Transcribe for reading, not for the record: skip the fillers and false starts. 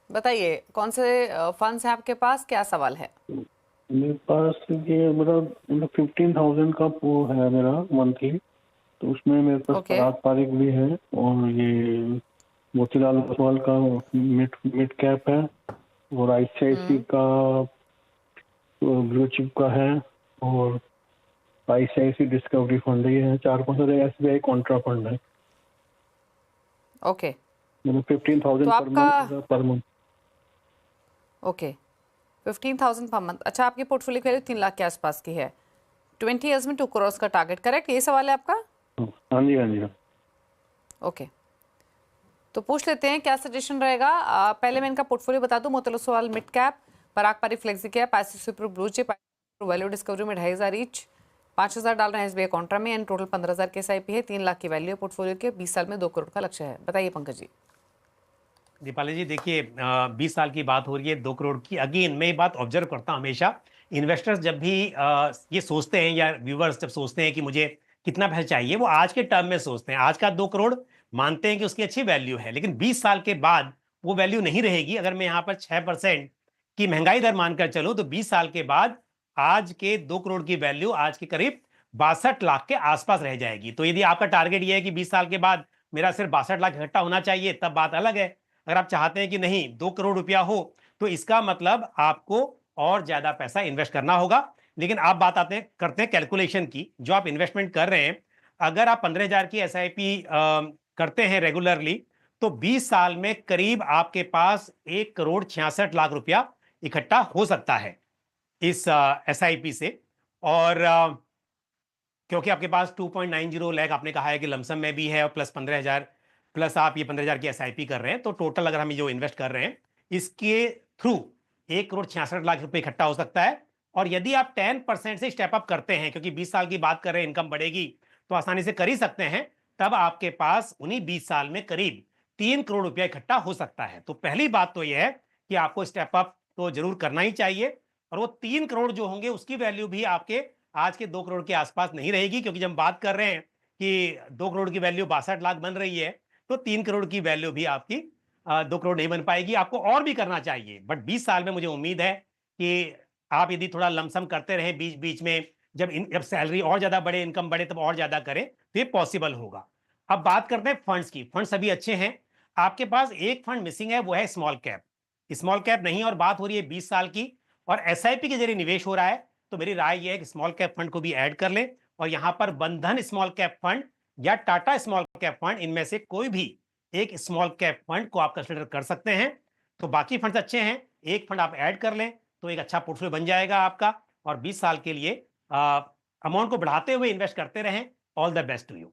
बताइए कौन से फंड्स हैं आपके पास, क्या सवाल है? मेरे पास ये मतलब 15,000 का वो है मेरा मंथली। तो उसमें मेरे पास ओके। पराग पारिक भी है और ये मोतीलाल ओसवाल का मिड मिड कैप है और आईसीआईसी हम्म। का ब्लू चिप का है और आईसीआईसी डिस्कवरी फंड ये है। 4-5 एसबीआई कॉन्ट्रा फंड है। ओके। मतलब तो 15,000 आपका per month. Okay 15,000 per month. अच्छा, आपकी पोर्टफोलियो वैल्यू 3 लाख के आसपास की है। 20 ईयर्स में 2 करोड़ का टारगेट, करेक्ट? ये सवाल है आपका? हाँ जी, हाँ जी, हाँ। ओके, तो पूछ लेते हैं क्या सजेशन रहेगा। पहले मैं इनका पोर्टफोलियो बता दूं। Motilal Oswal mid cap, Parag Parikh flexi cap, ICIC super blue chip, value discovery में 2,500 ईच, 5,000 डाल रहे हैं एसबीआई कॉन्ट्रा में, एंड टोटल 15,000 के एसआईपी है। 3 लाख की वैल्यू है पोर्टफोलियो के। 20 साल में 2 करोड़ का लक्ष्य है। बताइए पंकज जी। दीपाली जी देखिए, 20 साल की बात हो रही है, 2 करोड़ की। अगेन मैं ये बात ऑब्जर्व करता हूं हमेशा, इन्वेस्टर्स जब भी ये सोचते हैं या व्यूवर्स जब सोचते हैं कि मुझे कितना पैसा चाहिए, वो आज के टर्म में सोचते हैं। आज का 2 करोड़ मानते हैं कि उसकी अच्छी वैल्यू है, लेकिन 20 साल के बाद वो वैल्यू नहीं रहेगी। अगर मैं यहाँ पर 6% की महंगाई दर मानकर चलूं तो 20 साल के बाद आज के 2 करोड़ की वैल्यू आज के करीब 62 लाख के आसपास रह जाएगी। तो यदि आपका टारगेट ये है कि 20 साल के बाद मेरा सिर्फ 62 लाख इकट्ठा होना चाहिए, तब बात अलग है। अगर आप चाहते हैं कि नहीं 2 करोड़ रुपया हो, तो इसका मतलब आपको और ज्यादा पैसा इन्वेस्ट करना होगा। लेकिन आप बात आते करते हैं कैलकुलेशन की। जो आप इन्वेस्टमेंट कर रहे हैं, अगर आप 15,000 की एसआईपी करते हैं रेगुलरली, तो 20 साल में करीब आपके पास 1,66,00,000 रुपया इकट्ठा हो सकता है इस एसआईपी से। और क्योंकि आपके पास 2.90 लाख आपने कहा है कि लमसम में भी है, और प्लस 15,000, प्लस आप ये 15,000 की एसआईपी कर रहे हैं, तो टोटल अगर हम जो इन्वेस्ट कर रहे हैं इसके थ्रू 1,66,00,000 रुपए इकट्ठा हो सकता है। और यदि आप 10% से स्टेप अप करते हैं, क्योंकि 20 साल की बात कर रहे हैं, इनकम बढ़ेगी तो आसानी से कर ही सकते हैं, तब आपके पास उन्हीं 20 साल में करीब 3 करोड़ रुपया इकट्ठा हो सकता है। तो पहली बात तो यह है कि आपको स्टेप अप तो जरूर करना ही चाहिए। और वो 3 करोड़ जो होंगे उसकी वैल्यू भी आपके आज के 2 करोड़ के आसपास नहीं रहेगी, क्योंकि जब बात कर रहे हैं कि 2 करोड़ की वैल्यू 62 लाख बन रही है, तो 3 करोड़ की वैल्यू भी आपकी 2 करोड़ नहीं बन पाएगी। आपको और भी करना चाहिए, बट 20 साल में मुझे उम्मीद है कि आप यदि थोड़ा लमसम करते रहे बीच बीच में, जब सैलरी और ज्यादा बढ़े, इनकम बढ़े, तब और ज्यादा करें, तो ये पॉसिबल होगा। अब बात करते हैं फंड्स की। फंड्स अभी अच्छे हैं। आपके पास एक फंड मिसिंग है, वो है स्मॉल कैप। स्मॉल कैप नहीं, और बात हो रही है 20 साल की, और एसआईपी के जरिए निवेश हो रहा है। तो मेरी राय यह है कि स्मॉल कैप फंड को भी ऐड कर लें, और यहां पर बंधन स्मॉल कैप फंड या टाटा स्मॉल कैप फंड, इनमें से कोई भी एक स्मॉल कैप फंड को आप कंसिडर कर सकते हैं। तो बाकी फंड्स अच्छे हैं, एक फंड आप ऐड कर लें तो एक अच्छा पोर्टफोलियो बन जाएगा आपका। और 20 साल के लिए अमाउंट को बढ़ाते हुए इन्वेस्ट करते रहें। All the best to you.